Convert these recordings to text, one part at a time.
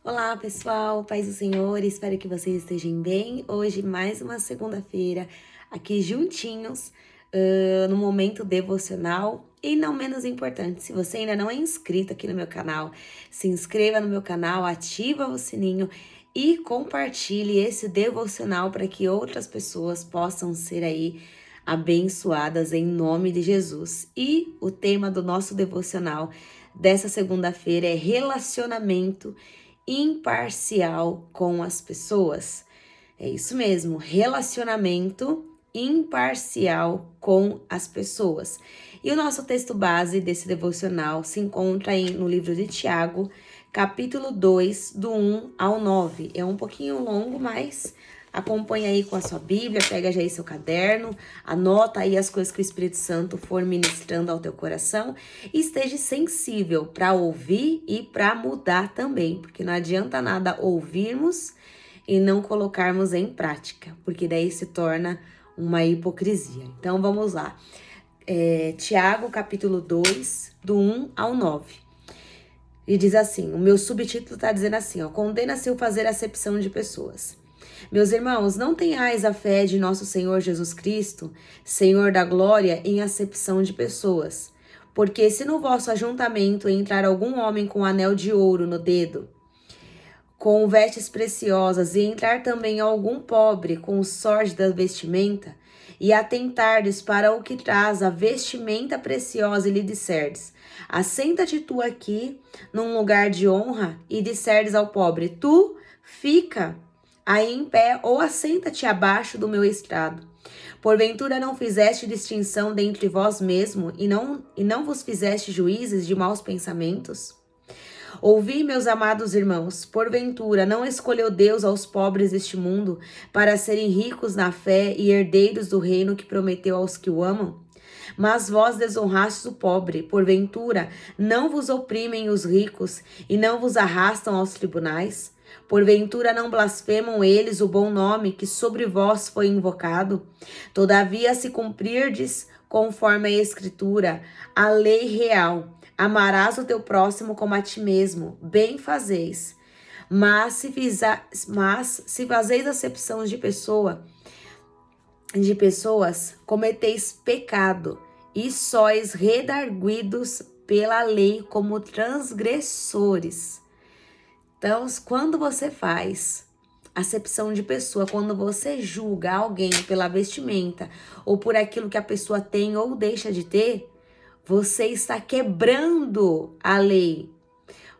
Olá pessoal, paz do Senhor, espero que vocês estejam bem. Hoje mais uma segunda-feira aqui juntinhos, no momento devocional. E não menos importante, se você ainda não é inscrito aqui no meu canal, se inscreva no meu canal, ativa o sininho e compartilhe esse devocional para que outras pessoas possam ser aí abençoadas em nome de Jesus. E o tema do nosso devocional dessa segunda-feira é relacionamento imparcial com as pessoas. É isso mesmo, relacionamento imparcial com as pessoas. E o nosso texto base desse devocional se encontra no livro de Tiago, capítulo 2, do 1 ao 9. É um pouquinho longo, mas acompanha aí com a sua Bíblia, pega já aí seu caderno, anota aí as coisas que o Espírito Santo for ministrando ao teu coração e esteja sensível para ouvir e para mudar também, porque não adianta nada ouvirmos e não colocarmos em prática, porque daí se torna uma hipocrisia. Então vamos lá. Tiago, capítulo 2, do 1 ao 9. E diz assim, o meu subtítulo está dizendo assim, condena-se o fazer acepção de pessoas. Meus irmãos, não tenhais a fé de nosso Senhor Jesus Cristo, Senhor da glória, em acepção de pessoas. Porque se no vosso ajuntamento entrar algum homem com anel de ouro no dedo, com vestes preciosas, e entrar também algum pobre com o sorte da vestimenta, e atentardes para o que traz a vestimenta preciosa, e lhe disserdes, assenta-te tu aqui, num lugar de honra, e disserdes ao pobre, tu fica aí em pé, ou assenta-te abaixo do meu estrado. Porventura não fizeste distinção dentre vós mesmo, e não vos fizeste juízes de maus pensamentos? Ouvi, meus amados irmãos, porventura não escolheu Deus aos pobres deste mundo para serem ricos na fé e herdeiros do reino que prometeu aos que o amam? Mas vós desonrastes o pobre, porventura não vos oprimem os ricos e não vos arrastam aos tribunais? Porventura não blasfemam eles o bom nome que sobre vós foi invocado? Todavia, se cumprirdes conforme a Escritura, a lei real, amarás o teu próximo como a ti mesmo, bem fazeis. Mas se fazeis acepção de pessoas, cometeis pecado e sois redarguidos pela lei como transgressores. Então, quando você faz acepção de pessoa, quando você julga alguém pela vestimenta ou por aquilo que a pessoa tem ou deixa de ter, você está quebrando a lei.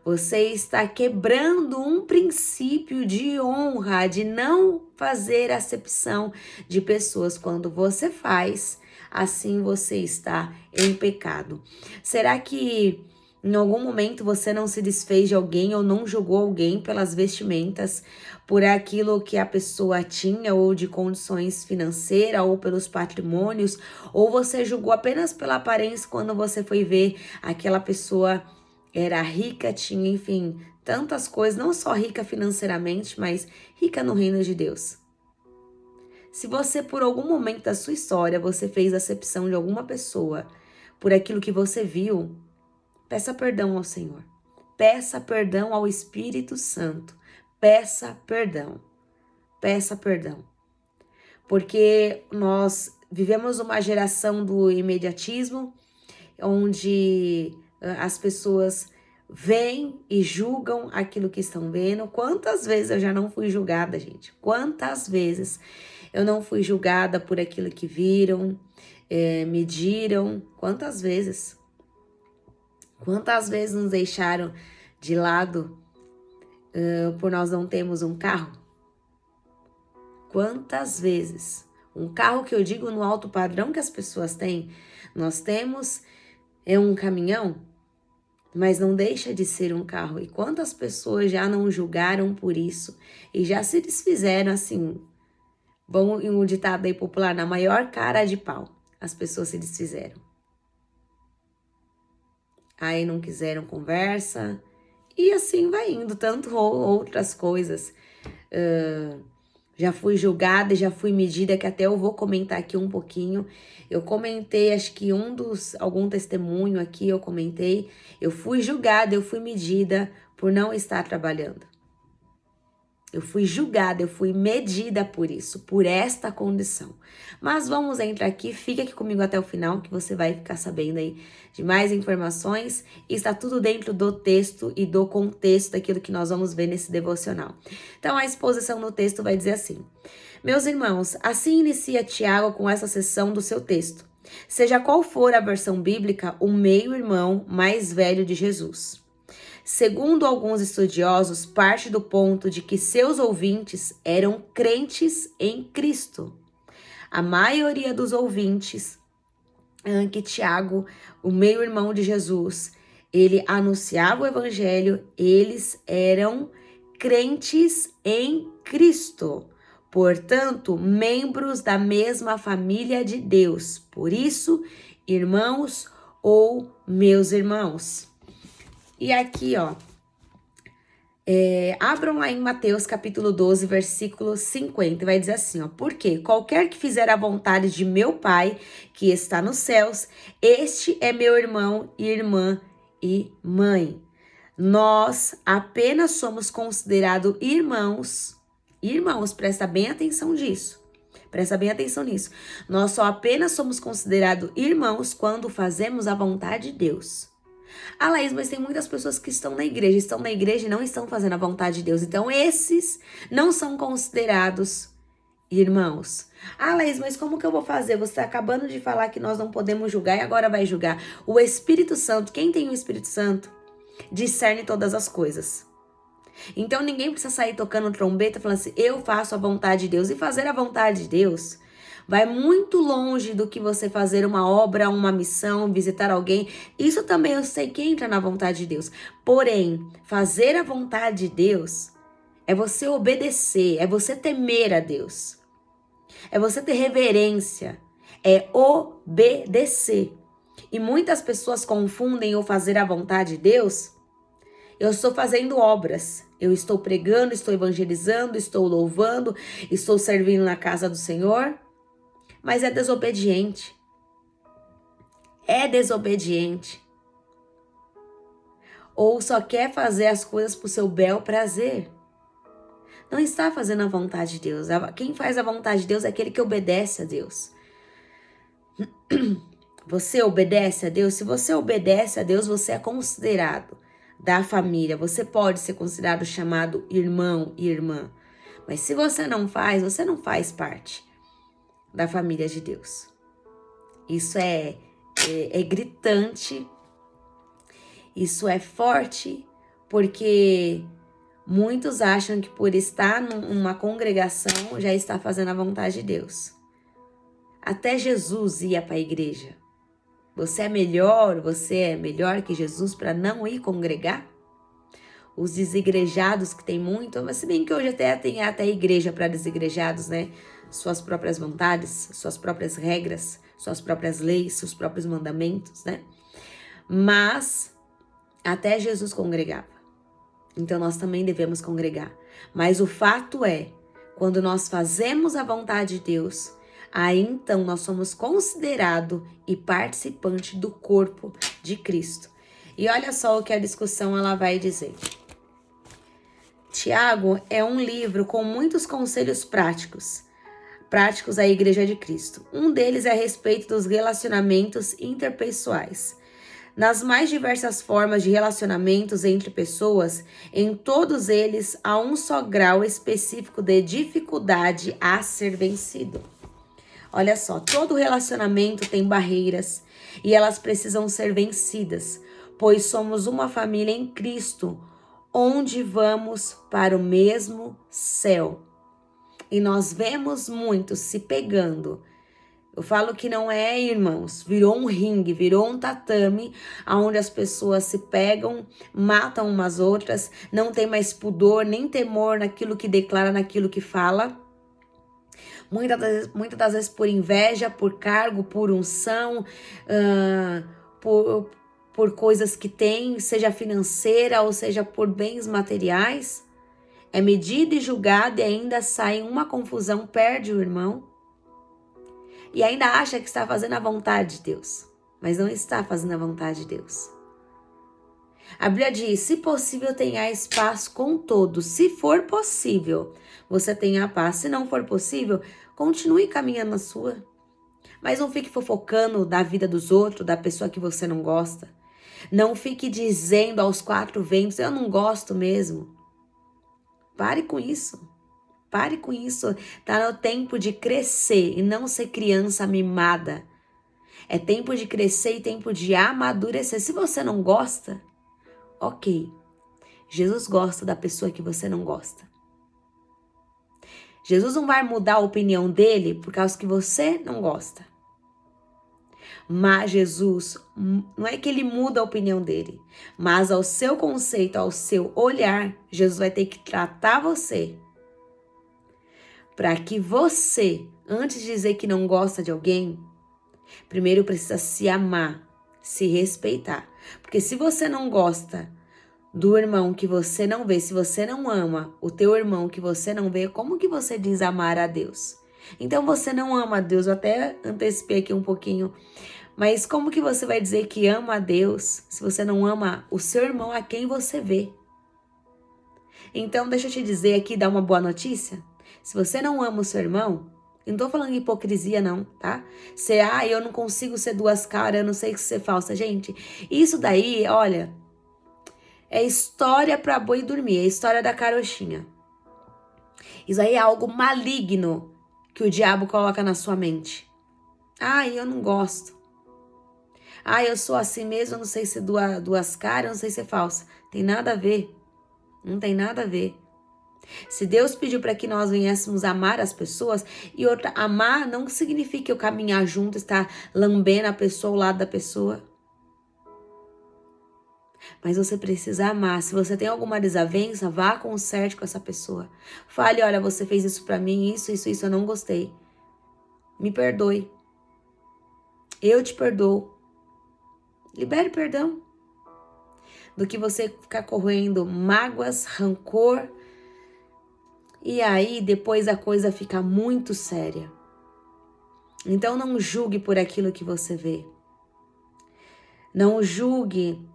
Você está quebrando um princípio de honra, de não fazer acepção de pessoas. Quando você faz, assim você está em pecado. Será que em algum momento você não se desfez de alguém ou não julgou alguém pelas vestimentas, por aquilo que a pessoa tinha ou de condições financeiras ou pelos patrimônios, ou você julgou apenas pela aparência quando você foi ver aquela pessoa era rica, tinha, enfim, tantas coisas, não só rica financeiramente, mas rica no reino de Deus. Se você, por algum momento da sua história, você fez acepção de alguma pessoa por aquilo que você viu, peça perdão ao Senhor. Peça perdão ao Espírito Santo. Peça perdão. Peça perdão. Porque nós vivemos uma geração do imediatismo, onde as pessoas veem e julgam aquilo que estão vendo. Quantas vezes eu já não fui julgada, gente? Quantas vezes eu não fui julgada por aquilo que viram, mediram? Quantas vezes? Quantas vezes nos deixaram de lado por nós não termos um carro? Quantas vezes? Um carro que eu digo no alto padrão que as pessoas têm, nós temos um caminhão, mas não deixa de ser um carro. E quantas pessoas já não julgaram por isso e já se desfizeram assim, bom, em um ditado aí popular, na maior cara de pau, as pessoas se desfizeram. Aí não quiseram conversa e assim vai indo, tanto outras coisas. Já fui julgada e já fui medida, que até eu vou comentar aqui um pouquinho. Eu comentei, acho que algum testemunho aqui eu comentei. Eu fui julgada, eu fui medida por não estar trabalhando. Eu fui julgada, eu fui medida por isso, por esta condição. Mas vamos entrar aqui, fica aqui comigo até o final, que você vai ficar sabendo aí de mais informações. Está tudo dentro do texto e do contexto daquilo que nós vamos ver nesse devocional. Então, a exposição no texto vai dizer assim: meus irmãos, assim inicia Tiago com essa seção do seu texto. Seja qual for a versão bíblica, o meio-irmão mais velho de Jesus. Segundo alguns estudiosos, parte do ponto de que seus ouvintes eram crentes em Cristo. A maioria dos ouvintes que Tiago, o meio-irmão de Jesus, ele anunciava o evangelho, eles eram crentes em Cristo. Portanto, membros da mesma família de Deus. Por isso, irmãos ou meus irmãos. E aqui, ó, abram lá em Mateus capítulo 12, versículo 50, vai dizer assim, ó: porque qualquer que fizer a vontade de meu Pai, que está nos céus, este é meu irmão, irmã e mãe. Nós apenas somos considerados irmãos. Irmãos, presta bem atenção nisso. Presta bem atenção nisso. Nós só apenas somos considerados irmãos quando fazemos a vontade de Deus. Ah, Laís, mas tem muitas pessoas que estão na igreja e não estão fazendo a vontade de Deus. Então, esses não são considerados irmãos. Ah, Laís, mas como que eu vou fazer? Você está acabando de falar que nós não podemos julgar e agora vai julgar. O Espírito Santo, quem tem o Espírito Santo, discerne todas as coisas. Então, ninguém precisa sair tocando trombeta falando assim, eu faço a vontade de Deus. E fazer a vontade de Deus vai muito longe do que você fazer uma obra, uma missão, visitar alguém. Isso também eu sei que entra na vontade de Deus. Porém, fazer a vontade de Deus é você obedecer, é você temer a Deus. É você ter reverência, é obedecer. E muitas pessoas confundem o fazer a vontade de Deus. Eu estou fazendo obras, eu estou pregando, estou evangelizando, estou louvando, estou servindo na casa do Senhor. Mas é desobediente. É desobediente. Ou só quer fazer as coisas por seu bel prazer. Não está fazendo a vontade de Deus. Quem faz a vontade de Deus é aquele que obedece a Deus. Você obedece a Deus? Se você obedece a Deus, você é considerado da família. Você pode ser considerado chamado irmão e irmã. Mas se você não faz parte da família de Deus. Isso é gritante, isso é forte, porque muitos acham que por estar numa congregação já está fazendo a vontade de Deus. Até Jesus ia para a igreja. Você é melhor que Jesus para não ir congregar? Os desigrejados que tem muito, mas se bem que hoje tem até igreja para desigrejados, né? Suas próprias vontades, suas próprias regras, suas próprias leis, seus próprios mandamentos, né? Mas até Jesus congregava. Então nós também devemos congregar. Mas o fato é, quando nós fazemos a vontade de Deus, aí então nós somos considerados e participantes do corpo de Cristo. E olha só o que a discussão ela vai dizer. Tiago é um livro com muitos conselhos práticos à Igreja de Cristo. Um deles é a respeito dos relacionamentos interpessoais. Nas mais diversas formas de relacionamentos entre pessoas, em todos eles há um só grau específico de dificuldade a ser vencido. Olha só, todo relacionamento tem barreiras e elas precisam ser vencidas, pois somos uma família em Cristo, onde vamos para o mesmo céu. E nós vemos muitos se pegando. Eu falo que não é, irmãos, virou um ringue, virou um tatame, onde as pessoas se pegam, matam umas outras, não tem mais pudor, nem temor naquilo que declara, naquilo que fala. Muitas das vezes por inveja, por cargo, por unção, por coisas que tem, seja financeira ou seja por bens materiais. É medido e julgado e ainda sai uma confusão, perde o irmão. E ainda acha que está fazendo a vontade de Deus, mas não está fazendo a vontade de Deus. A Bíblia diz, se possível, tenhais paz com todos. Se for possível, você tenha paz. Se não for possível, continue caminhando na sua. Mas não fique fofocando da vida dos outros, da pessoa que você não gosta. Não fique dizendo aos quatro ventos, eu não gosto mesmo. Pare com isso. Pare com isso. Tá no tempo de crescer e não ser criança mimada. É tempo de crescer e tempo de amadurecer. Se você não gosta, ok. Jesus gosta da pessoa que você não gosta. Jesus não vai mudar a opinião dele por causa que você não gosta. Mas Jesus, não é que ele muda a opinião dele, mas ao seu conceito, ao seu olhar, Jesus vai ter que tratar você para que você, antes de dizer que não gosta de alguém, primeiro precisa se amar, se respeitar. Porque se você não gosta do irmão que você não vê, se você não ama o teu irmão que você não vê, como que você diz amar a Deus? Então você não ama a Deus, eu até antecipei aqui um pouquinho, mas como que você vai dizer que ama a Deus se você não ama o seu irmão a quem você vê? Então deixa eu te dizer aqui, dar uma boa notícia. Se você não ama o seu irmão, eu não tô falando de hipocrisia não, tá? Eu não consigo ser duas caras, eu não sei ser falsa. Gente, isso daí, olha, é história pra boi dormir, é história da carochinha. Isso aí é algo maligno que o diabo coloca na sua mente. Eu não gosto. Eu sou assim mesmo, eu não sei ser duas caras, eu não sei ser falsa. Tem nada a ver. Não tem nada a ver. Se Deus pediu para que nós viéssemos amar as pessoas, e outra, amar não significa eu caminhar junto, estar lambendo a pessoa ao lado da pessoa. Mas você precisa amar. Se você tem alguma desavença, vá conserte com essa pessoa. Fale, olha, você fez isso pra mim, isso, eu não gostei. Me perdoe. Eu te perdoo. Libere perdão. Do que você ficar corroendo mágoas, rancor. E aí, depois a coisa fica muito séria. Então, não julgue por aquilo que você vê. Não julgue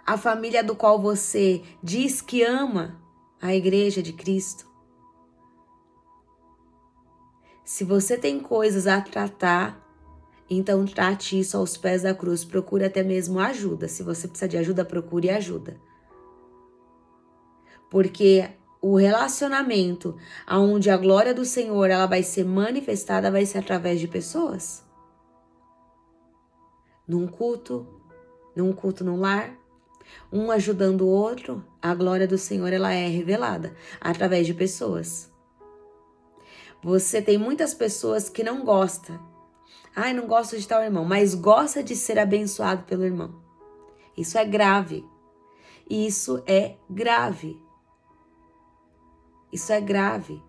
a família do qual você diz que ama, a igreja de Cristo. Se você tem coisas a tratar, então trate isso aos pés da cruz. Procure até mesmo ajuda. Se você precisa de ajuda, procure ajuda. Porque o relacionamento onde a glória do Senhor ela vai ser manifestada vai ser através de pessoas. Num culto no lar, um ajudando o outro, a glória do Senhor ela é revelada através de pessoas. Você tem muitas pessoas que não gostam. Não gosto de tal irmão, mas gosta de ser abençoado pelo irmão. Isso é grave. Isso é grave. Isso é grave.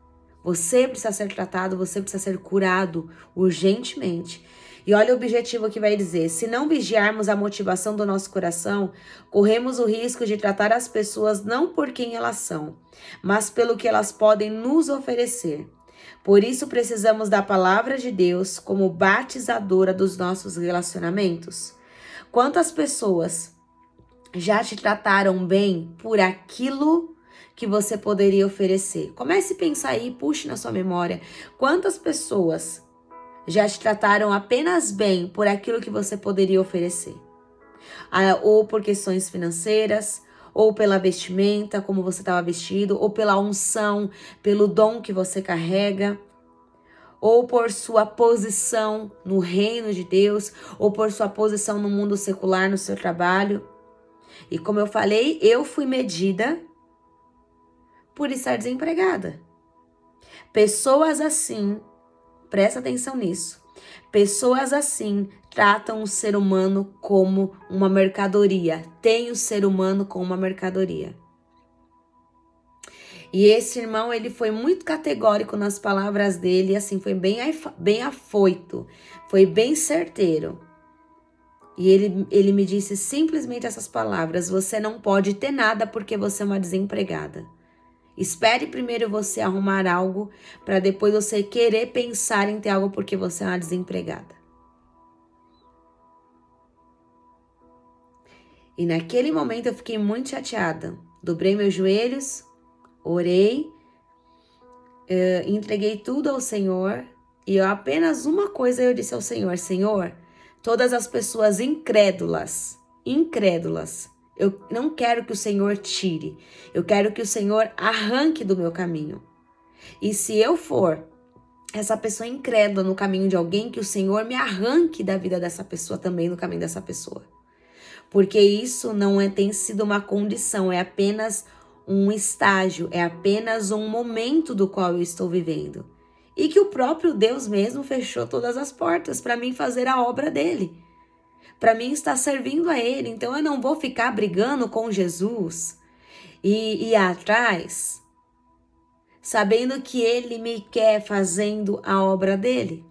Você precisa ser tratado, você precisa ser curado urgentemente. E olha o objetivo que vai dizer: se não vigiarmos a motivação do nosso coração, corremos o risco de tratar as pessoas não por quem elas são, mas pelo que elas podem nos oferecer. Por isso precisamos da palavra de Deus como batizadora dos nossos relacionamentos. Quantas pessoas já te trataram bem por aquilo que você poderia oferecer? Comece a pensar aí, puxe na sua memória. Quantas pessoas já te trataram apenas bem por aquilo que você poderia oferecer? Ou por questões financeiras, ou pela vestimenta, como você estava vestido, ou pela unção, pelo dom que você carrega, ou por sua posição no reino de Deus, ou por sua posição no mundo secular, no seu trabalho. E como eu falei, eu fui medida por estar desempregada. Pessoas assim, presta atenção nisso, pessoas assim tratam o ser humano como uma mercadoria, tem o ser humano como uma mercadoria. E esse irmão, ele foi muito categórico nas palavras dele, assim, foi bem afoito, foi bem certeiro. E ele me disse simplesmente essas palavras: você não pode ter nada porque você é uma desempregada. Espere primeiro você arrumar algo para depois você querer pensar em ter algo porque você é uma desempregada. E naquele momento eu fiquei muito chateada. Dobrei meus joelhos, orei, entreguei tudo ao Senhor. E eu apenas uma coisa eu disse ao Senhor: Senhor, todas as pessoas incrédulas, eu não quero que o Senhor tire. Eu quero que o Senhor arranque do meu caminho. E se eu for essa pessoa incrédula no caminho de alguém, que o Senhor me arranque da vida dessa pessoa também, no caminho dessa pessoa. Porque isso não tem sido uma condição, é apenas um estágio, é apenas um momento do qual eu estou vivendo. E que o próprio Deus mesmo fechou todas as portas para mim fazer a obra dele. Para mim estar servindo a ele. Então eu não vou ficar brigando com Jesus e ir atrás, sabendo que ele me quer fazendo a obra dele.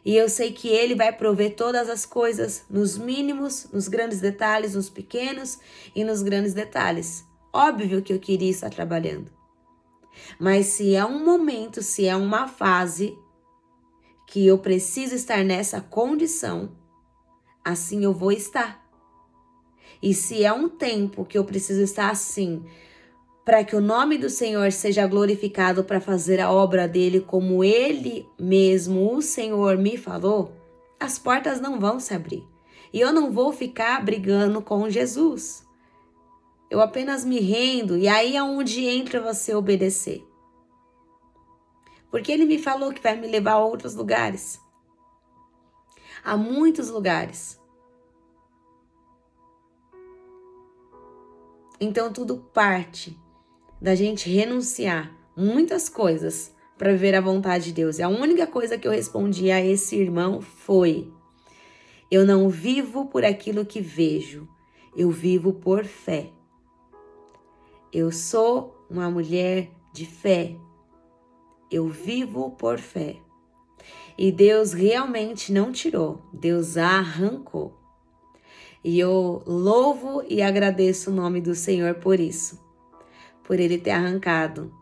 E eu sei que ele vai prover todas as coisas, nos mínimos, nos grandes detalhes, nos pequenos e nos grandes detalhes. Óbvio que eu queria estar trabalhando. Mas se é um momento, se é uma fase que eu preciso estar nessa condição, assim eu vou estar. E se é um tempo que eu preciso estar assim, para que o nome do Senhor seja glorificado, para fazer a obra dele como ele mesmo, o Senhor, me falou, as portas não vão se abrir. E eu não vou ficar brigando com Jesus. Eu apenas me rendo, e aí é onde entra você obedecer. Porque ele me falou que vai me levar a outros lugares. A muitos lugares. Então tudo parte da gente renunciar muitas coisas para viver a vontade de Deus. E a única coisa que eu respondi a esse irmão foi: eu não vivo por aquilo que vejo, eu vivo por fé. Eu sou uma mulher de fé. Eu vivo por fé. E Deus realmente não tirou, Deus arrancou. E eu louvo e agradeço o nome do Senhor por isso, por Ele ter arrancado.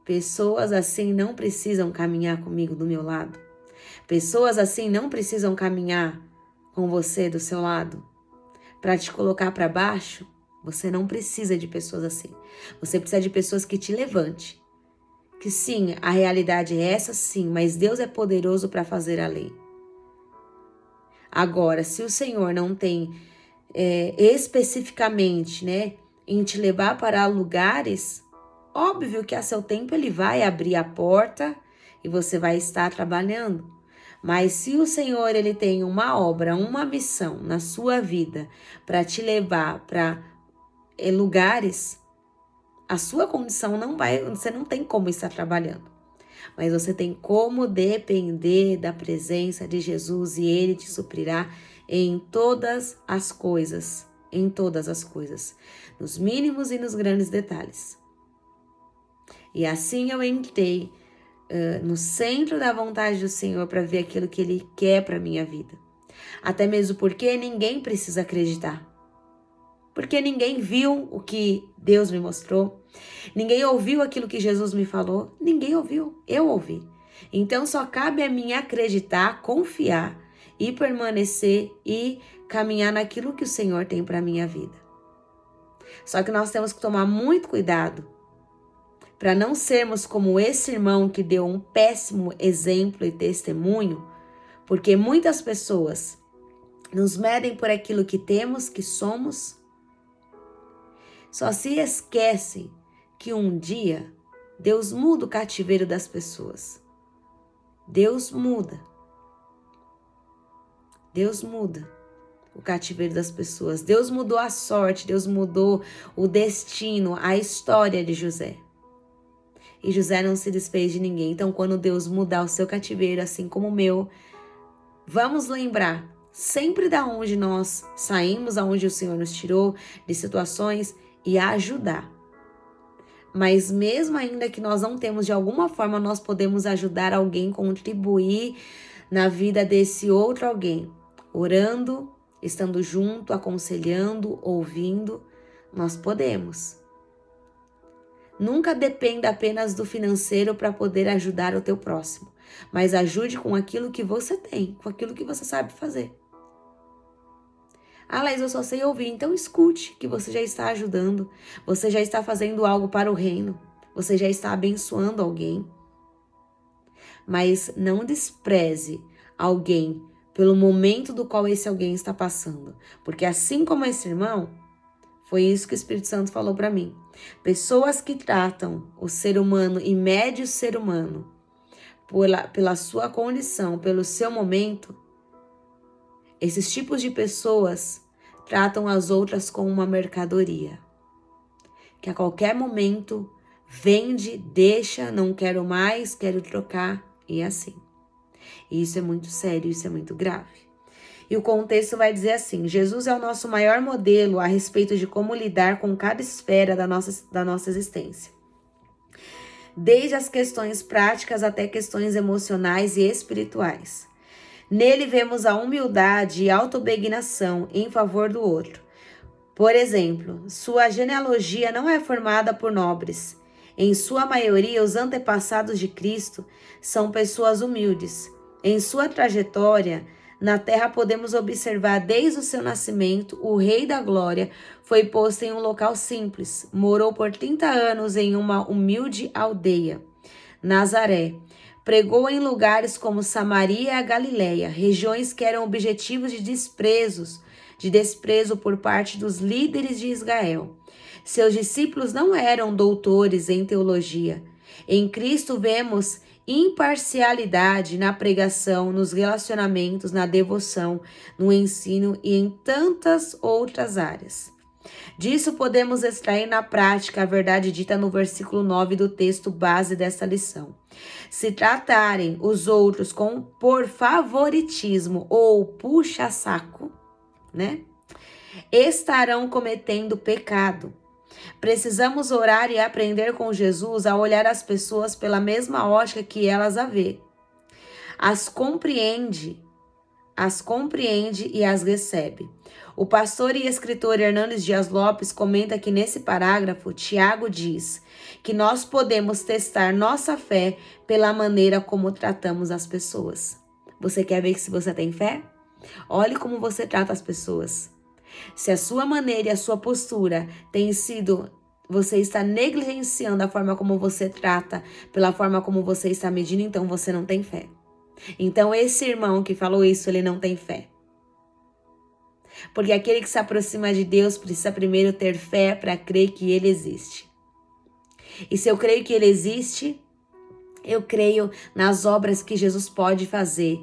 Pessoas assim não precisam caminhar comigo do meu lado. Pessoas assim não precisam caminhar com você do seu lado. Para te colocar para baixo, você não precisa de pessoas assim. Você precisa de pessoas que te levante. Que sim, a realidade é essa sim, mas Deus é poderoso para fazer além. Agora, se o Senhor não tem especificamente, em te levar para lugares, óbvio que a seu tempo ele vai abrir a porta e você vai estar trabalhando. Mas se o Senhor ele tem uma obra, uma missão na sua vida para te levar para lugares, a sua condição você não tem como estar trabalhando. Mas você tem como depender da presença de Jesus e Ele te suprirá em todas as coisas, nos mínimos e nos grandes detalhes. E assim eu entrei no centro da vontade do Senhor para ver aquilo que Ele quer para minha vida. Até mesmo porque ninguém precisa acreditar. Porque ninguém viu o que Deus me mostrou. Ninguém ouviu aquilo que Jesus me falou. Ninguém ouviu. Eu ouvi. Então só cabe a mim acreditar, confiar e permanecer e caminhar naquilo que o Senhor tem para a minha vida. Só que nós temos que tomar muito cuidado para não sermos como esse irmão que deu um péssimo exemplo e testemunho, porque muitas pessoas nos medem por aquilo que temos, que somos, só se esquecem que um dia Deus muda o cativeiro das pessoas. Deus muda. Deus muda o cativeiro das pessoas. Deus mudou a sorte, Deus mudou o destino, a história de José. E José não se desfez de ninguém. Então, quando Deus mudar o seu cativeiro, assim como o meu, vamos lembrar sempre da onde nós saímos, aonde o Senhor nos tirou, de situações, e ajudar. Mas mesmo ainda que nós não temos, de alguma forma nós podemos ajudar alguém, contribuir na vida desse outro alguém, orando, estando junto, aconselhando, ouvindo, nós podemos. Nunca dependa apenas do financeiro para poder ajudar o teu próximo, mas ajude com aquilo que você tem, com aquilo que você sabe fazer. Ah, Laís, eu só sei ouvir. Então escute, que você já está ajudando. Você já está fazendo algo para o reino. Você já está abençoando alguém. Mas não despreze alguém pelo momento do qual esse alguém está passando. Porque assim como esse irmão, foi isso que o Espírito Santo falou para mim. Pessoas que tratam o ser humano e mede o ser humano pela sua condição, pelo seu momento, esses tipos de pessoas tratam as outras como uma mercadoria. Que a qualquer momento vende, deixa, não quero mais, quero trocar e assim. E isso é muito sério, isso é muito grave. E o contexto vai dizer assim: Jesus é o nosso maior modelo a respeito de como lidar com cada esfera da nossa existência. Desde as questões práticas até questões emocionais e espirituais. Nele vemos a humildade e a autoabnegação em favor do outro. Por exemplo, sua genealogia não é formada por nobres. Em sua maioria, os antepassados de Cristo são pessoas humildes. Em sua trajetória na terra podemos observar desde o seu nascimento, o Rei da Glória foi posto em um local simples. Morou por 30 anos em uma humilde aldeia, Nazaré. Pregou em lugares como Samaria e a Galileia, regiões que eram objetivos de desprezo por parte dos líderes de Israel. Seus discípulos não eram doutores em teologia. Em Cristo vemos imparcialidade na pregação, nos relacionamentos, na devoção, no ensino e em tantas outras áreas. Disso podemos extrair na prática a verdade dita no versículo 9 do texto base dessa lição. Se tratarem os outros por favoritismo ou puxa-saco, né? Estarão cometendo pecado. Precisamos orar e aprender com Jesus a olhar as pessoas pela mesma ótica que elas a vê. As compreende e as recebe. O pastor e escritor Hernandes Dias Lopes comenta que nesse parágrafo, Tiago diz que nós podemos testar nossa fé pela maneira como tratamos as pessoas. Você quer ver que se você tem fé? Olhe como você trata as pessoas. Se a sua maneira e a sua postura tem sido, você está negligenciando a forma como você trata, pela forma como você está medindo, então você não tem fé. Então esse irmão que falou isso, ele não tem fé. Porque aquele que se aproxima de Deus precisa primeiro ter fé para crer que ele existe. E se eu creio que ele existe, eu creio nas obras que Jesus pode fazer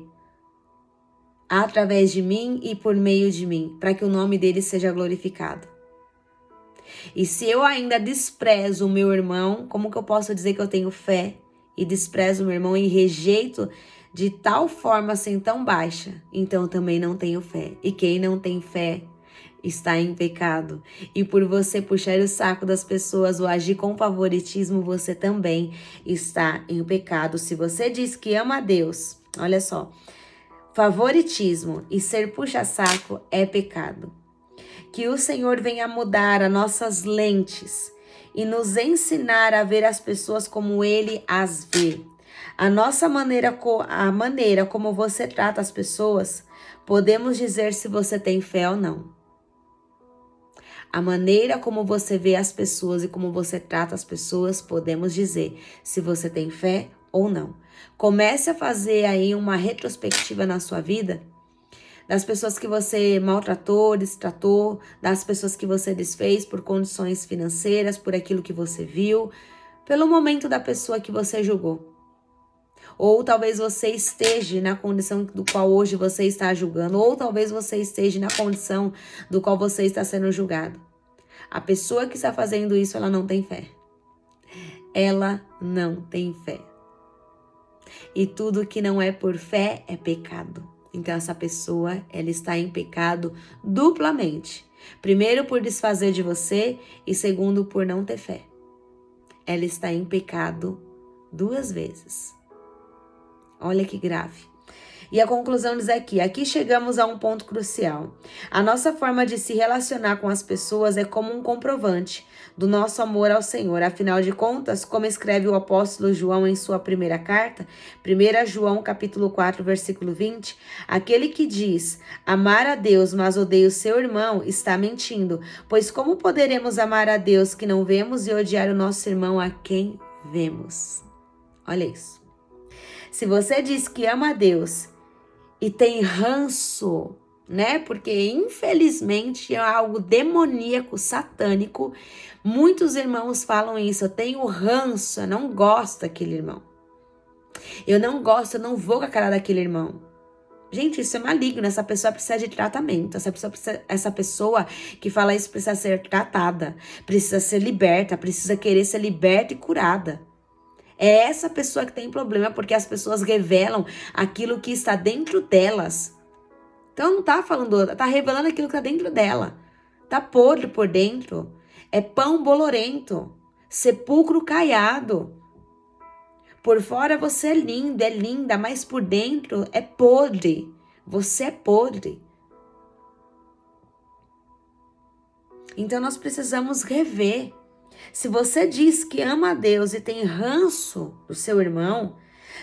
através de mim e por meio de mim, para que o nome dele seja glorificado. E se eu ainda desprezo o meu irmão, como que eu posso dizer que eu tenho fé e desprezo o meu irmão e rejeito de tal forma assim tão baixa? Então eu também não tenho fé. E quem não tem fé está em pecado. E por você puxar o saco das pessoas ou agir com favoritismo, você também está em pecado. Se você diz que ama a Deus, olha só, favoritismo e ser puxa-saco é pecado. Que o Senhor venha mudar as nossas lentes e nos ensinar a ver as pessoas como Ele as vê. A maneira como você trata as pessoas, podemos dizer se você tem fé ou não. A maneira como você vê as pessoas e como você trata as pessoas, podemos dizer se você tem fé ou não. Comece a fazer aí uma retrospectiva na sua vida das pessoas que você maltratou, destratou, das pessoas que você desfez por condições financeiras, por aquilo que você viu, pelo momento da pessoa que você julgou. Ou talvez você esteja na condição do qual hoje você está julgando, ou talvez você esteja na condição do qual você está sendo julgado. A pessoa que está fazendo isso, ela não tem fé. Ela não tem fé. E tudo que não é por fé é pecado. Então essa pessoa, ela está em pecado duplamente. Primeiro por desfazer de você e segundo por não ter fé. Ela está em pecado 2 vezes. Olha que grave. E a conclusão diz aqui chegamos a um ponto crucial. A nossa forma de se relacionar com as pessoas é como um comprovante do nosso amor ao Senhor. Afinal de contas, como escreve o apóstolo João em sua primeira carta, 1 João capítulo 4, versículo 20, aquele que diz amar a Deus, mas odeia o seu irmão, está mentindo. Pois como poderemos amar a Deus que não vemos e odiar o nosso irmão a quem vemos? Olha isso. Se você diz que ama a Deus e tem ranço, né? Porque infelizmente é algo demoníaco, satânico. Muitos irmãos falam isso. Eu tenho ranço, eu não gosto daquele irmão. Eu não gosto, eu não vou com a cara daquele irmão. Gente, isso é maligno. Essa pessoa precisa de tratamento. Essa pessoa que fala isso precisa ser tratada, precisa ser liberta, precisa querer ser liberta e curada. É essa pessoa que tem problema, porque as pessoas revelam aquilo que está dentro delas. Então não tá falando, tá revelando aquilo que tá dentro dela. Tá podre por dentro. É pão bolorento, sepulcro caiado. Por fora você é lindo, é linda, mas por dentro é podre. Você é podre. Então nós precisamos rever. Se você diz que ama a Deus e tem ranço do seu irmão,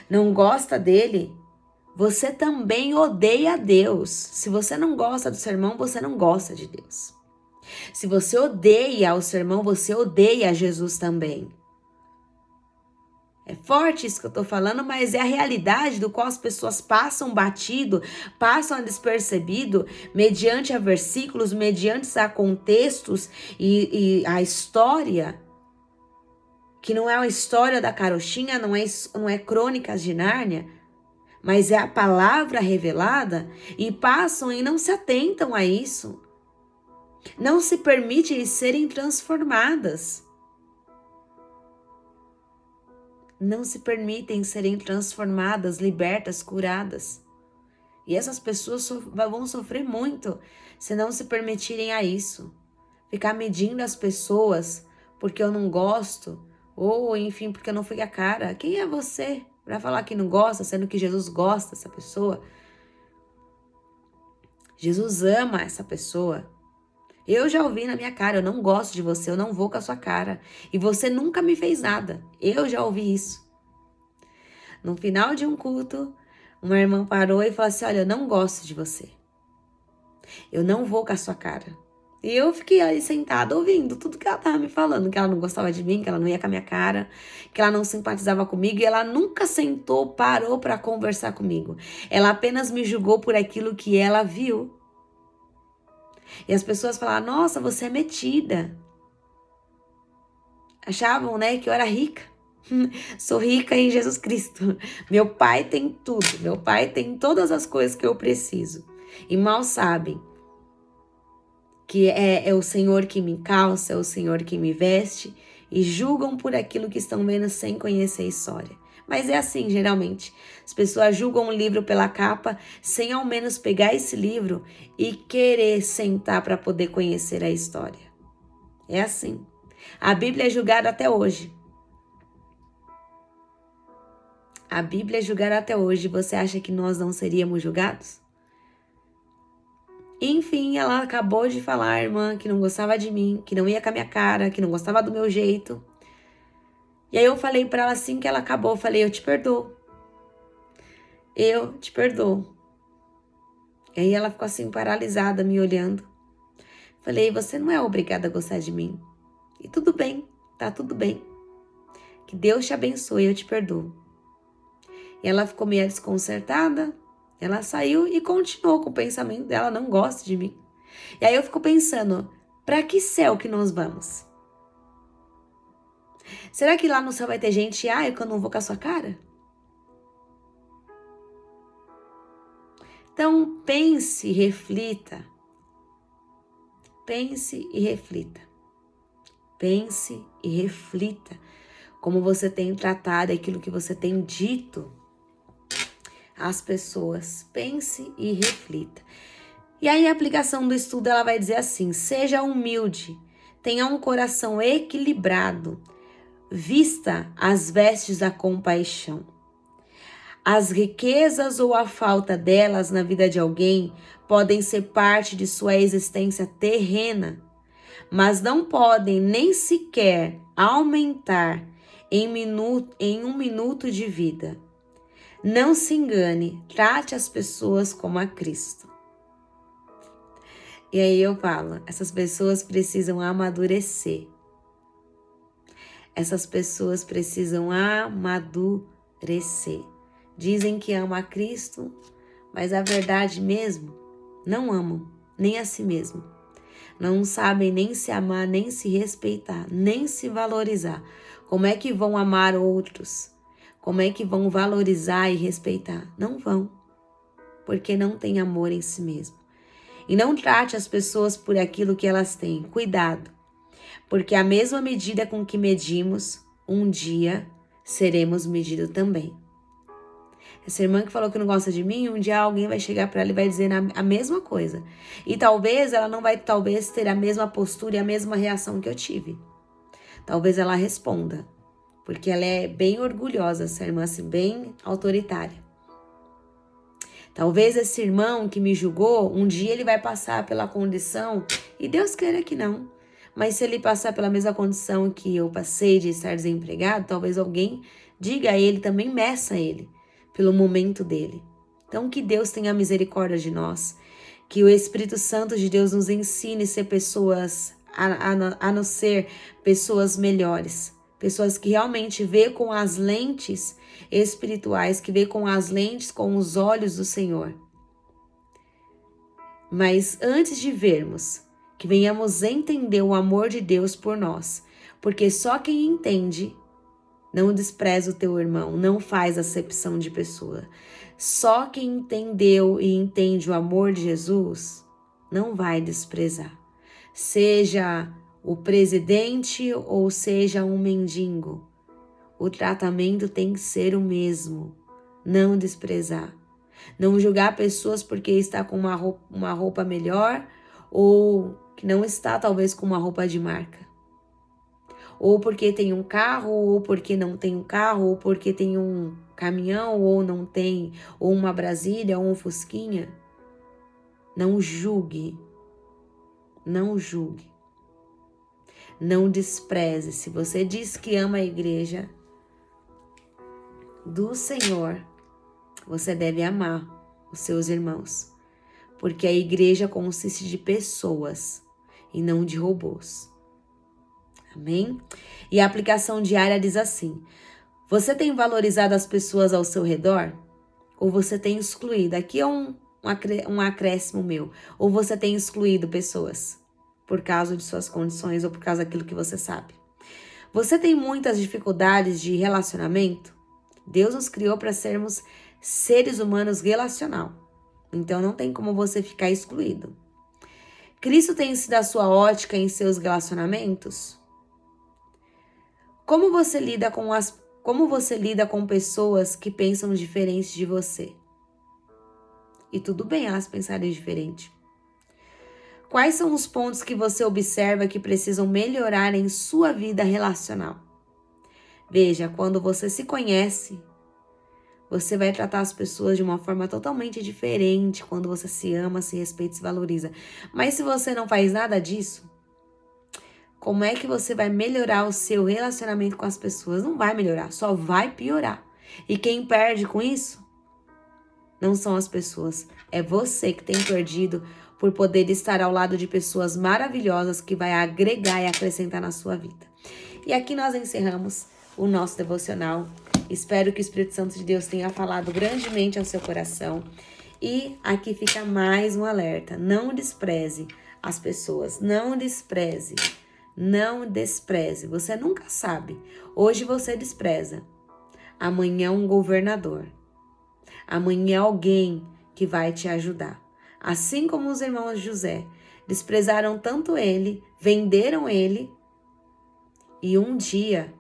não gosta dele, você também odeia a Deus. Se você não gosta do seu irmão, você não gosta de Deus. Se você odeia o seu irmão, você odeia Jesus também. É forte isso que eu tô falando, mas é a realidade do qual as pessoas passam batido, passam despercebido, mediante a versículos, mediante a contextos e a história, que não é a história da carochinha, não é Crônicas de Nárnia, mas é a palavra revelada, e passam e não se atentam a isso. Não se permitem serem transformadas. Não se permitem serem transformadas, libertas, curadas. E essas pessoas vão sofrer muito se não se permitirem a isso. Ficar medindo as pessoas porque eu não gosto, ou enfim, porque eu não fui a cara. Quem é você para falar que não gosta, sendo que Jesus gosta dessa pessoa? Jesus ama essa pessoa. Eu já ouvi na minha cara, eu não gosto de você, eu não vou com a sua cara. E você nunca me fez nada. Eu já ouvi isso. No final de um culto, uma irmã parou e falou assim, olha, eu não gosto de você. Eu não vou com a sua cara. E eu fiquei ali sentada ouvindo tudo que ela tava me falando, que ela não gostava de mim, que ela não ia com a minha cara, que ela não simpatizava comigo, e ela nunca sentou, parou para conversar comigo. Ela apenas me julgou por aquilo que ela viu. E as pessoas falavam, nossa, você é metida. Achavam, né, que eu era rica. Sou rica em Jesus Cristo. Meu pai tem tudo. Meu pai tem todas as coisas que eu preciso. E mal sabem que é o Senhor que me calça, é o Senhor que me veste. E julgam por aquilo que estão vendo sem conhecer a história. Mas é assim, geralmente. As pessoas julgam um livro pela capa, sem ao menos pegar esse livro e querer sentar para poder conhecer a história. É assim. A Bíblia é julgada até hoje. A Bíblia é julgada até hoje. Você acha que nós não seríamos julgados? Enfim, ela acabou de falar, irmã, que não gostava de mim, que não ia com a minha cara, que não gostava do meu jeito. E aí eu falei pra ela assim que ela acabou, eu falei, eu te perdoo. Eu te perdoo. E aí ela ficou assim paralisada, me olhando. Falei, você não é obrigada a gostar de mim. E tudo bem, tá tudo bem. Que Deus te abençoe, eu te perdoo. E ela ficou meio desconcertada. Ela saiu e continuou com o pensamento dela, não gosta de mim. E aí eu fico pensando, para que céu que nós vamos? Será que lá no céu vai ter gente, que eu não vou com a sua cara? Então pense e reflita. Pense e reflita. Pense e reflita como você tem tratado aquilo que você tem dito às pessoas. Pense e reflita. E aí a aplicação do estudo ela vai dizer assim, seja humilde, tenha um coração equilibrado, vista as vestes da compaixão. As riquezas ou a falta delas na vida de alguém podem ser parte de sua existência terrena, mas não podem nem sequer aumentar em um minuto de vida. Não se engane, trate as pessoas como a Cristo. E aí eu falo, essas pessoas precisam amadurecer. Essas pessoas precisam amadurecer. Dizem que amam a Cristo, mas a verdade mesmo, não amam, nem a si mesmo. Não sabem nem se amar, nem se respeitar, nem se valorizar. Como é que vão amar outros? Como é que vão valorizar e respeitar? Não vão, porque não têm amor em si mesmo. E não trate as pessoas por aquilo que elas têm. Cuidado, porque a mesma medida com que medimos, um dia seremos medidos também. Essa irmã que falou que não gosta de mim, um dia alguém vai chegar para ela e vai dizer a mesma coisa. E talvez ela não vai ter a mesma postura e a mesma reação que eu tive. Talvez ela responda, porque ela é bem orgulhosa, essa irmã, assim, bem autoritária. Talvez esse irmão que me julgou, um dia ele vai passar pela condição, e Deus queira que não, mas se ele passar pela mesma condição que eu passei de estar desempregado, talvez alguém diga a ele, também meça ele, pelo momento dele. Então que Deus tenha misericórdia de nós, que o Espírito Santo de Deus nos ensine a ser pessoas, a não ser pessoas melhores, pessoas que realmente vê com as lentes espirituais, que vê com as lentes, com os olhos do Senhor. Mas antes de vermos, que venhamos entender o amor de Deus por nós, porque só quem entende não despreza o teu irmão, não faz acepção de pessoa. Só quem entendeu e entende o amor de Jesus não vai desprezar. Seja o presidente ou seja um mendigo, o tratamento tem que ser o mesmo. Não desprezar. Não julgar pessoas porque está com uma roupa melhor ou que não está talvez com uma roupa de marca. Ou porque tem um carro, ou porque não tem um carro, ou porque tem um caminhão, ou não tem, ou uma Brasília, ou um Fusquinha. Não julgue. Não julgue. Não despreze. Se você diz que ama a igreja do Senhor, você deve amar os seus irmãos. Porque a igreja consiste de pessoas e não de robôs. Amém? E a aplicação diária diz assim: você tem valorizado as pessoas ao seu redor? Ou você tem excluído? Aqui é um acréscimo meu. Ou você tem excluído pessoas por causa de suas condições ou por causa daquilo que você sabe? Você tem muitas dificuldades de relacionamento? Deus nos criou para sermos seres humanos relacional. Então não tem como você ficar excluído. Cristo tem sido a sua ótica em seus relacionamentos? Como você lida com pessoas que pensam diferente de você? E tudo bem elas pensarem diferente. Quais são os pontos que você observa que precisam melhorar em sua vida relacional? Veja, quando você se conhece, você vai tratar as pessoas de uma forma totalmente diferente quando você se ama, se respeita e se valoriza. Mas se você não faz nada disso, como é que você vai melhorar o seu relacionamento com as pessoas? Não vai melhorar, só vai piorar. E quem perde com isso não são as pessoas. É você que tem perdido por poder estar ao lado de pessoas maravilhosas que vai agregar e acrescentar na sua vida. E aqui nós encerramos o nosso devocional. Espero que o Espírito Santo de Deus tenha falado grandemente ao seu coração. E aqui fica mais um alerta. Não despreze as pessoas. Não despreze. Não despreze, você nunca sabe. Hoje você despreza, amanhã um governador, amanhã alguém que vai te ajudar. Assim como os irmãos de José desprezaram tanto ele, venderam ele, e um dia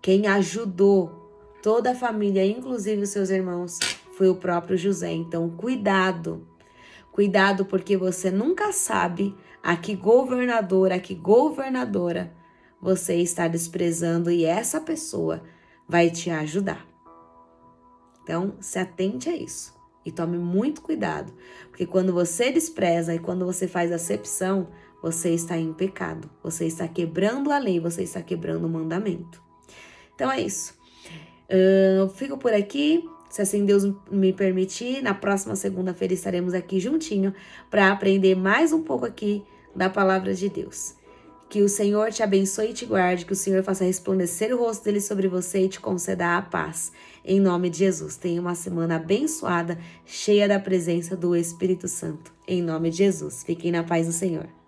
quem ajudou toda a família, inclusive os seus irmãos, foi o próprio José. Então cuidado, cuidado, porque você nunca sabe a que governador, a que governadora você está desprezando e essa pessoa vai te ajudar. Então, se atente a isso e tome muito cuidado, porque quando você despreza e quando você faz acepção, você está em pecado, você está quebrando a lei, você está quebrando o mandamento. Então é isso. Eu fico por aqui. Se assim Deus me permitir, na próxima segunda-feira estaremos aqui juntinho para aprender mais um pouco aqui da palavra de Deus. Que o Senhor te abençoe e te guarde, que o Senhor faça resplandecer o rosto dele sobre você e te conceda a paz. Em nome de Jesus, tenha uma semana abençoada, cheia da presença do Espírito Santo. Em nome de Jesus, fiquem na paz do Senhor.